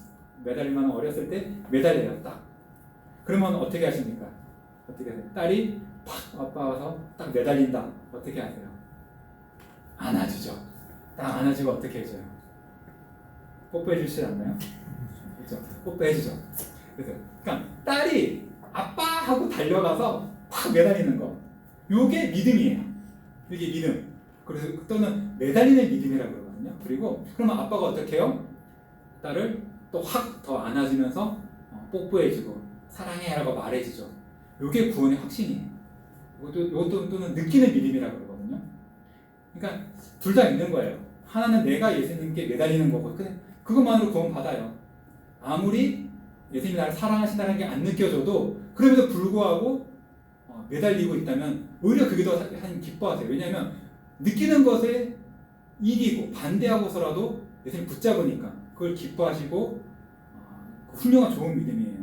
매달리면 어렸을 때 매달려요. 딱. 그러면 어떻게 하십니까? 어떻게 하세요? 딸이 팍 아빠 와서 딱 매달린다. 어떻게 하세요? 안아주죠. 딱 안아주고 어떻게 해줘요? 뽀뽀해 주시지 않나요? 그렇죠? 뽀뽀해 주죠. 그러니까 딸이 아빠 하고 달려가서 팍 매달리는 거, 요게 믿음이에요. 이게 믿음. 그래서 또는 매달리는 믿음이라고 그러거든요. 그리고 그러면 아빠가 어떻게 해요? 딸을 또 확 더 안아주면서 뽀뽀해주고 사랑해라고 말해주죠. 요게 구원의 확신이에요. 요것도 또는 느끼는 믿음이라고 그러거든요. 그러니까 둘 다 있는 거예요. 하나는 내가 예수님께 매달리는 거고, 그것만으로 구원 받아요. 아무리 예수님이 나를 사랑하신다는 게 안 느껴져도 그럼에도 불구하고 매달리고 있다면 오히려 그게 더 기뻐하세요. 왜냐하면 느끼는 것에 이기고 반대하고서라도 예수님 붙잡으니까 그걸 기뻐하시고 훌륭한 좋은 믿음이에요.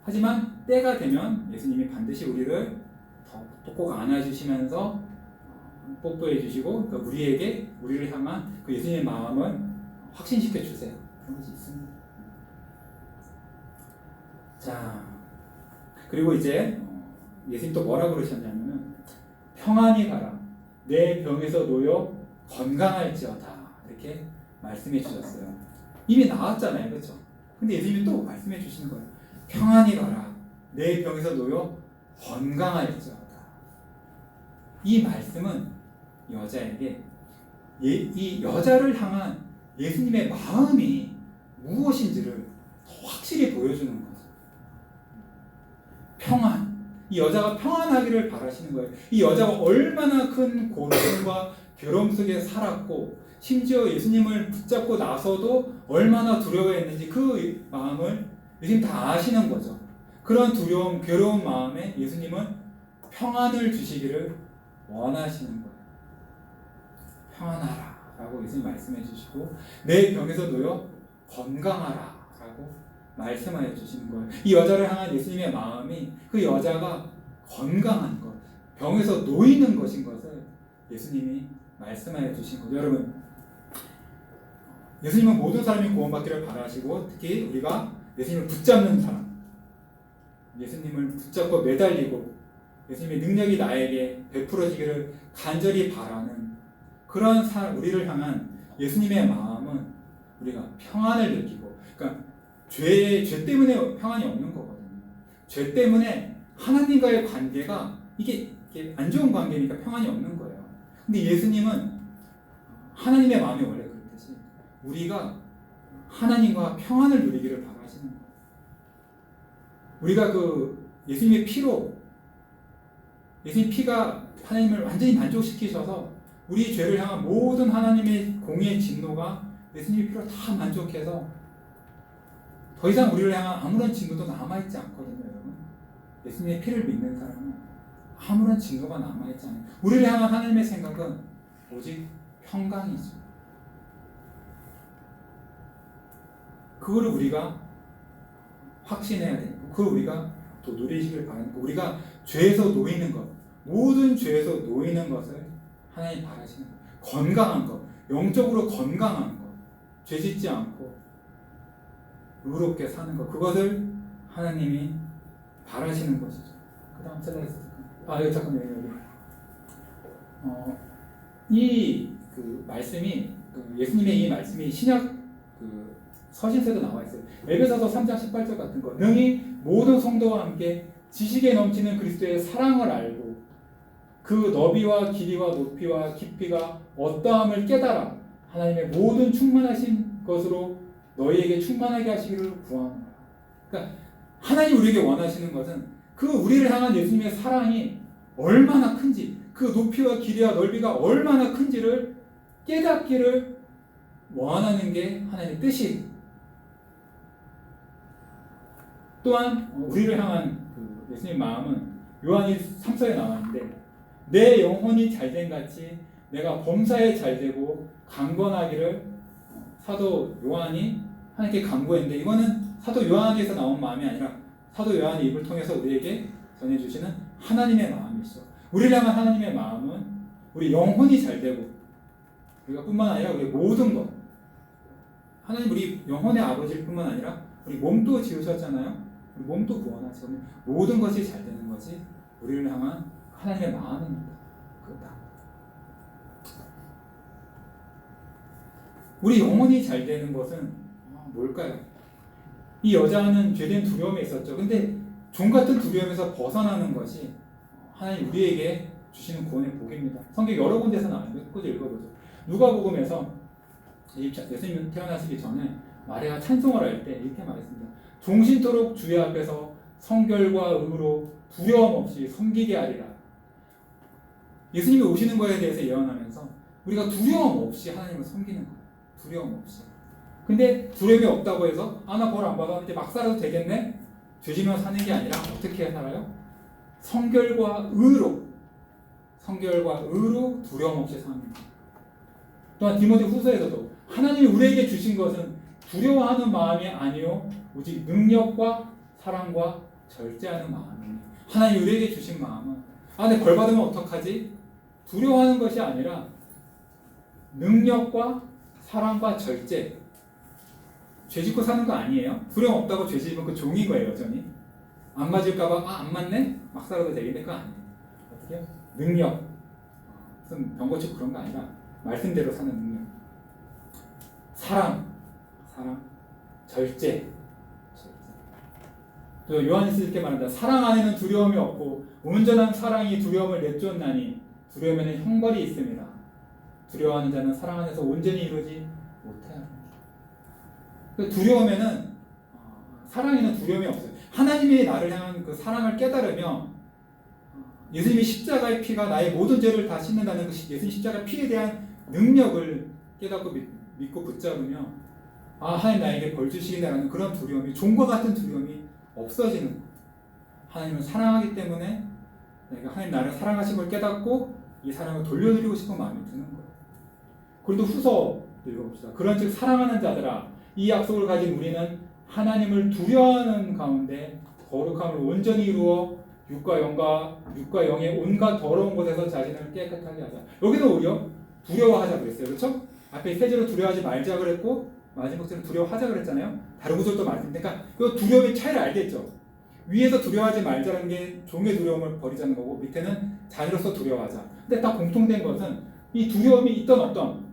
하지만 때가 되면 예수님이 반드시 우리를 더 꼭 안아주시면서 뽀뽀해 주시고 그러니까 우리를 향한 그 예수님의 마음을 확신시켜 주세요. 그런 것이 있습니다. 자, 그리고 이제 예수님 또 뭐라 그러셨냐면은 평안히 가라. 내 병에서 놓여 건강할지어다. 이렇게 말씀해 주셨어요. 이미 나았잖아요. 그렇죠? 근데 예수님이 또 말씀해 주시는 거예요. 평안히 가라. 내 병에서 놓여 건강할지어다. 이 말씀은 여자에게 이 여자를 향한 예수님의 마음이 무엇인지를 더 확실히 보여주는 거죠. 평안. 이 여자가 평안하기를 바라시는 거예요. 이 여자가 얼마나 큰 고통과 괴로움 속에 살았고 심지어 예수님을 붙잡고 나서도 얼마나 두려워했는지 그 마음을 예수님 다 아시는 거죠. 그런 두려움, 괴로운 마음에 예수님은 평안을 주시기를 원하시는 거예요. 평안하라 라고 예수님 말씀해 주시고 내 병에서 놓여 건강하라 라고 말씀하여 주시는 거예요. 이 여자를 향한 예수님의 마음이 그 여자가 건강한 것, 병에서 놓이는 것인 것을 예수님이 말씀하여 주신 거죠. 여러분, 예수님은 모든 사람이 구원받기를 바라시고 특히 우리가 예수님을 붙잡는 사람, 예수님을 붙잡고 매달리고 예수님의 능력이 나에게 베풀어지기를 간절히 바라는 그런 우리를 향한 예수님의 마음은 우리가 평안을 느끼고, 그러니까 죄 때문에 평안이 없는 거거든요. 죄 때문에 하나님과의 관계가 이게 안 좋은 관계니까 평안이 없는 거예요. 근데 예수님은 하나님의 마음이 원래 그렇듯이 우리가 하나님과 평안을 누리기를 바라시는 거예요. 우리가 그 예수님의 피로 예수님 피가 하나님을 완전히 만족시키셔서 우리 죄를 향한 모든 하나님의 공의의 진노가 예수님의 피로 다 만족해서 더 이상 우리를 향한 아무런 진노도 남아있지 않거든요, 여러분. 예수님의 피를 믿는 사람은 아무런 진노가 남아있지 않아요. 우리를 향한 하나님의 생각은 오직 평강이죠. 그거를 우리가 확신해야 되고, 그걸 우리가 또 누리시길 바라는 거. 우리가 죄에서 놓이는 것, 모든 죄에서 놓이는 것을 하나님 바라시는 것. 건강한 것, 영적으로 건강한 것, 죄 짓지 않고 의롭게 사는 것, 그것을 하나님이 바라시는 것이죠. 그 다음 슬라이드. 여기 잠깐만요. 이 말씀이 예수님의 이 말씀이 신약 서신서에도 나와 있어요. 에베소서 3장 18절 같은 거. 능히 모든 성도와 함께 지식에 넘치는 그리스도의 사랑을 알고 그 너비와 길이와 높이와 깊이가 어떠함을 깨달아 하나님의 모든 충만하신 것으로 너희에게 충만하게 하시기를 구하노라. 그러니까 하나님 우리에게 원하시는 것은 그 우리를 향한 예수님의 사랑이 얼마나 큰지, 그 높이와 길이와 넓이가 얼마나 큰지를 깨닫기를 원하는 게 하나님의 뜻이에요. 또한 우리를 향한 예수님의 마음은 요한이 3서에 나와 있는데 내 영혼이 잘된 같이 내가 범사에 잘되고 강건하기를 사도 요한이 하나님께 간구했는데 이거는 사도 요한에서 나온 마음이 아니라 사도 요한의 입을 통해서 우리에게 전해주시는 하나님의 마음이죠. 우리를 향한 하나님의 마음은 우리 영혼이 잘되고 우리가 뿐만 아니라 우리 모든 것 하나님 우리 영혼의 아버지일 뿐만 아니라 우리 몸도 지으셨잖아요. 우리 몸도 구원하시고 모든 것이 잘 되는 것이 우리를 향한 하나님의 마음입니다. 그렇다. 우리 영혼이 잘 되는 것은 뭘까요? 이 여자는 죄된 두려움에 있었죠. 근데 종 같은 두려움에서 벗어나는 것이 하나님 우리에게 주시는 구원의 복입니다. 성경 여러 군데서 나와요. 몇 군데 읽어보죠. 누가복음에서 예수님 태어나시기 전에 마리아가 찬송을 할 때 이렇게 말했습니다. 종신토록 주의 앞에서 성결과 의로 두려움 없이 섬기게 하리라. 예수님이 오시는 것에 대해서 예언하면서 우리가 두려움 없이 하나님을 섬기는 거예요. 두려움 없이. 근데 두려움이 없다고 해서 나 벌 안 받아 이제 막 살아도 되겠네? 죄지면 사는 게 아니라 어떻게 살아요? 성결과 의로 두려움 없이 삽니다. 또한 디모데 후서에서도 하나님이 우리에게 주신 것은 두려워하는 마음이 아니요 오직 능력과 사랑과 절제하는 마음이니 하나님 우리에게 주신 마음은 내 벌 받으면 어떡하지? 두려워하는 것이 아니라 능력과 사랑과 절제. 죄 짓고 사는 거 아니에요. 두려움 없다고 죄 짓으면 그 종인 거예요. 여전히 안 맞을까봐 안 맞네? 막 살아도 되겠네. 그거 아니에요. 어떻게? 능력. 무슨 병고치고 그런 거 아니라 말씀대로 사는 능력. 사랑. 절제. 또 요한일서 이렇게 말한다. 사랑 안에는 두려움이 없고 온전한 사랑이 두려움을 내쫓나니 두려움에는 형벌이 있습니다. 두려워하는 자는 사랑 안에서 온전히 이루지 못해요. 두려움에는 사랑에는 두려움이 없어요. 하나님이 나를 향한 그 사랑을 깨달으며 예수님이 십자가의 피가 나의 모든 죄를 다 씻는다는 그 예수님 십자가 피에 대한 능력을 깨닫고 믿고 붙잡으며 하나님 나에게 벌 주시겠다라는 그런 두려움이 종과 같은 두려움이 없어지는 거예요. 하나님을 사랑하기 때문에 내가 하나님 나를 사랑하신 걸 깨닫고 이 사랑을 돌려드리고 싶은 마음이 드는 거예요. 그래도 후서 읽어봅시다. 그런즉 사랑하는 자들아 이 약속을 가진 우리는 하나님을 두려워하는 가운데 거룩함을 온전히 이루어 육과 영의 온갖 더러운 곳에서 자신을 깨끗하게 하자. 여기는 오히려 두려워하자 그랬어요. 그렇죠? 앞에 세 절로 두려워하지 말자 그랬고 마지막 절로 두려워하자 그랬잖아요. 다른 구절도 말씀인데 그러니까 이 두려움의 차이를 알겠죠? 위에서 두려워하지 말자는 게 종의 두려움을 버리자는 거고 밑에는 자녀로서 두려워하자. 근데 딱 공통된 것은 이 두려움이 있던 어떤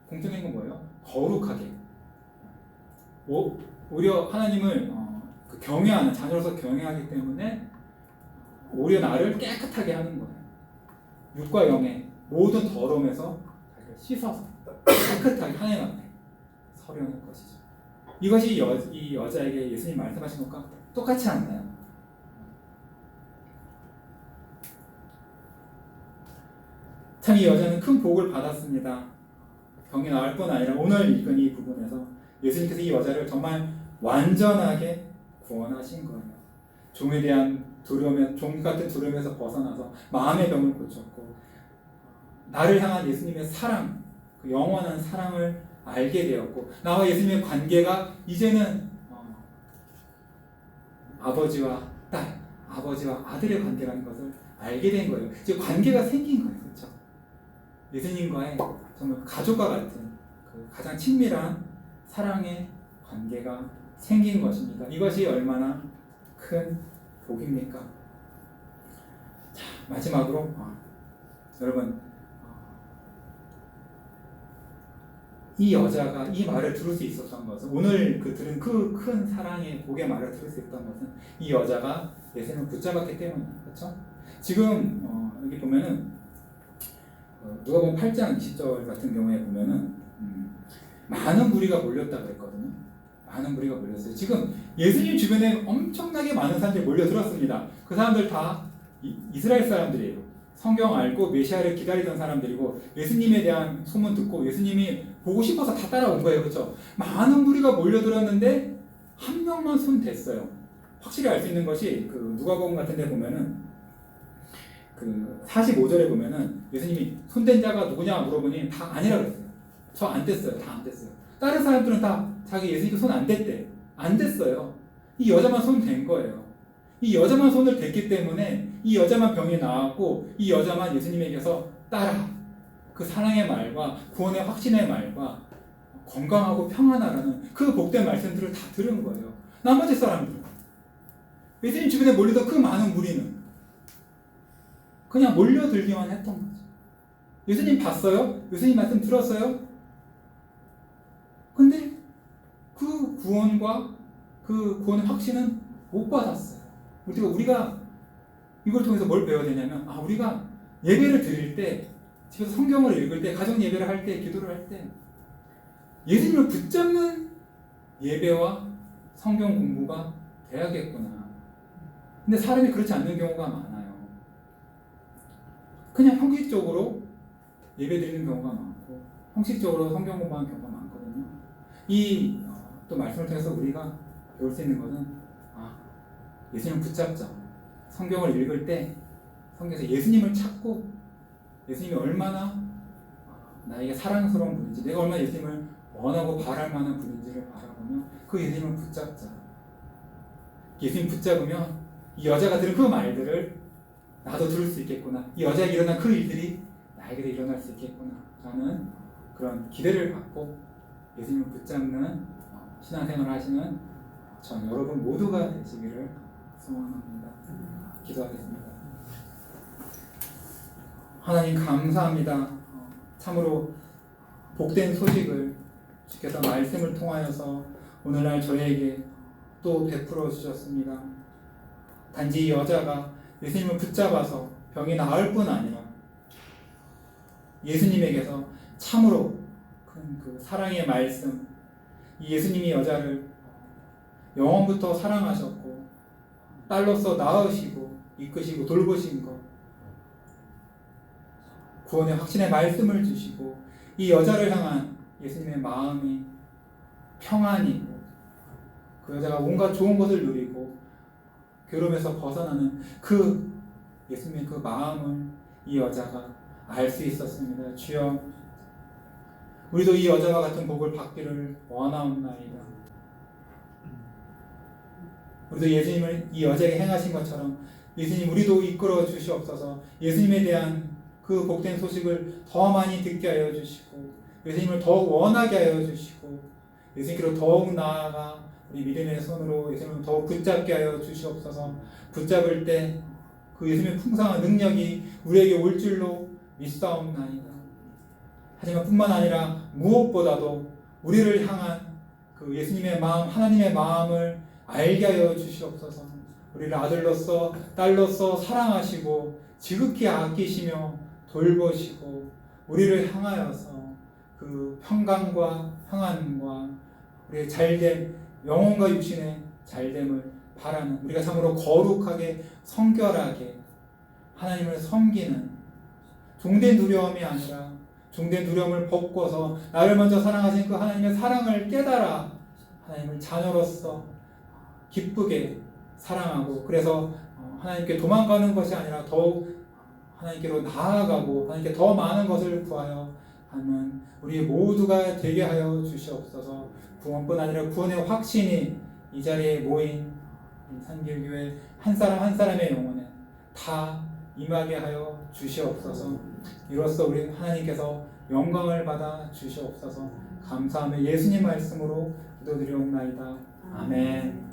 공통된 건 뭐예요? 거룩하게. 오히려 하나님을 경외하는 자녀로서 경외하기 때문에 오히려 나를 깨끗하게 하는 거예요. 육과 영의 모든 더러움에서 씻어서 깨끗하게 하나님 앞에 서려는 것이죠. 이것이 이 여자에게 예수님 말씀하신 것과 똑같지 않나요? 참 이 여자는 큰 복을 받았습니다. 병이 나을 뿐 아니라 오늘 읽은 이 부분에서 예수님께서 이 여자를 정말 완전하게 구원하신 거예요. 종에 대한 두려움에, 종 같은 두려움에서 벗어나서 마음의 병을 고쳤고 나를 향한 예수님의 사랑, 그 영원한 사랑을 알게 되었고 나와 예수님의 관계가 이제는 아버지와 딸, 아버지와 아들의 관계라는 것을 알게 된 거예요. 이제 관계가 생긴 거예요. 그렇죠? 예수님과의 정말 가족과 같은 그 가장 친밀한 사랑의 관계가 생긴 것입니다. 이것이 얼마나 큰 복입니까? 자, 마지막으로 여러분 이 여자가 이 말을 들을 수 있었던 것은 오늘 들은 그 큰 사랑의 복의 말을 들을 수 있었던 것은 이 여자가 예수님을 붙잡았기 때문이에요. 그렇죠? 지금 여기 보면은 누가복음 8장 20절 같은 경우에 보면은 많은 무리가 몰렸다 그랬거든요. 많은 무리가 몰렸어요. 지금 예수님 주변에 엄청나게 많은 사람들이 몰려들었습니다. 그 사람들 다 이스라엘 사람들이에요. 성경 알고 메시아를 기다리던 사람들이고 예수님에 대한 소문 듣고 예수님이 보고 싶어서 다 따라온 거예요. 그렇죠? 많은 무리가 몰려들었는데 한 명만 손 댔어요. 확실히 알 수 있는 것이 그 누가복음 같은 데 보면은 그 45절에 보면은 예수님이 손댄 자가 누구냐 물어보니 다 아니라 그랬어요. 저 안 댔어요. 다 안 댔어요. 다른 사람들은 다 자기 예수님께 손 안 댔대. 안 댔어요. 이 여자만 손 댄 거예요. 이 여자만 손을 댔기 때문에 이 여자만 병이 나았고 이 여자만 예수님에게서 따라 그 사랑의 말과 구원의 확신의 말과 건강하고 평안하라는 그 복된 말씀들을 다 들은 거예요. 나머지 사람들은 예수님 주변에 몰리던 그 많은 무리는 그냥 몰려들기만 했던 거죠. 예수님 봤어요? 예수님 말씀 들었어요? 근데 그 구원과 그 구원의 확신은 못 받았어요. 우리가 이걸 통해서 뭘 배워야 되냐면 우리가 예배를 드릴 때 집에서 성경을 읽을 때 가정 예배를 할 때 기도를 할 때 예수님을 붙잡는 예배와 성경 공부가 돼야겠구나. 근데 사람이 그렇지 않는 경우가 많아요. 그냥 형식적으로 예배 드리는 경우가 많고 형식적으로 성경 공부하는 경우가 많거든요. 이 또 말씀을 통해서 우리가 배울 수 있는 것은 예수님을 붙잡자. 성경을 읽을 때 성경에서 예수님을 찾고 예수님이 얼마나 나에게 사랑스러운 분인지 내가 얼마나 예수님을 원하고 바랄 만한 분인지를 바라보며 그 예수님을 붙잡자. 예수님 붙잡으면 이 여자가 들은 그 말들을 나도 들을 수 있겠구나. 이 여자에게 일어난 그 일들이 나에게도 일어날 수 있겠구나 라는 그런 기대를 갖고 예수님을 붙잡는 신앙생활을 하시는 전 여러분 모두가 되시기를 소원합니다. 기도하겠습니다. 하나님 감사합니다. 참으로 복된 소식을 주께서 말씀을 통하여서 오늘날 저에게 또 베풀어 주셨습니다. 단지 이 여자가 예수님을 붙잡아서 병이 나을 뿐 아니라 예수님에게서 참으로 큰 그 사랑의 말씀, 이 예수님이 여자를 영원부터 사랑하셨고 딸로서 낳으시고 이끄시고 돌보신 것, 구원의 확신의 말씀을 주시고 이 여자를 향한 예수님의 마음이 평안이고 그 여자가 온갖 좋은 것을 누리고 괴로움에서 벗어나는 그 예수님의 그 마음을 이 여자가 알 수 있었습니다. 주여, 우리도 이 여자와 같은 복을 받기를 원하옵나이다. 우리도 예수님을 이 여자에게 행하신 것처럼 예수님 우리도 이끌어 주시옵소서. 예수님에 대한 그 복된 소식을 더 많이 듣게 하여 주시고 예수님을 더욱 원하게 하여 주시고 예수님께로 더욱 나아가 우리 믿음의 손으로 예수님을 더욱 붙잡게 하여 주시옵소서. 붙잡을 때 그 예수님의 풍성한 능력이 우리에게 올 줄로 믿사옵나이다. 하지만 뿐만 아니라 무엇보다도 우리를 향한 그 예수님의 마음, 하나님의 마음을 알게 하여 주시옵소서. 우리를 아들로서 딸로서 사랑하시고 지극히 아끼시며 돌보시고 우리를 향하여서 그 평강과 평안과 우리의 잘됨, 영혼과 육신의 잘됨을 바라는, 우리가 참으로 거룩하게 성결하게 하나님을 섬기는 종된 두려움이 아니라 종된 두려움을 벗고서 나를 먼저 사랑하신 그 하나님의 사랑을 깨달아 하나님을 자녀로서 기쁘게 사랑하고, 그래서 하나님께 도망가는 것이 아니라 더욱 하나님께로 나아가고 하나님께 더 많은 것을 구하여 하는 우리 모두가 되게 하여 주시옵소서. 구원뿐 아니라 구원의 확신이 이 자리에 모인 산길교회 한 사람 한 사람의 영혼에 다 임하게 하여 주시옵소서. 이로써 우리 하나님께서 영광을 받아 주시옵소서. 감사하며 예수님 말씀으로 기도드리옵나이다. 아멘.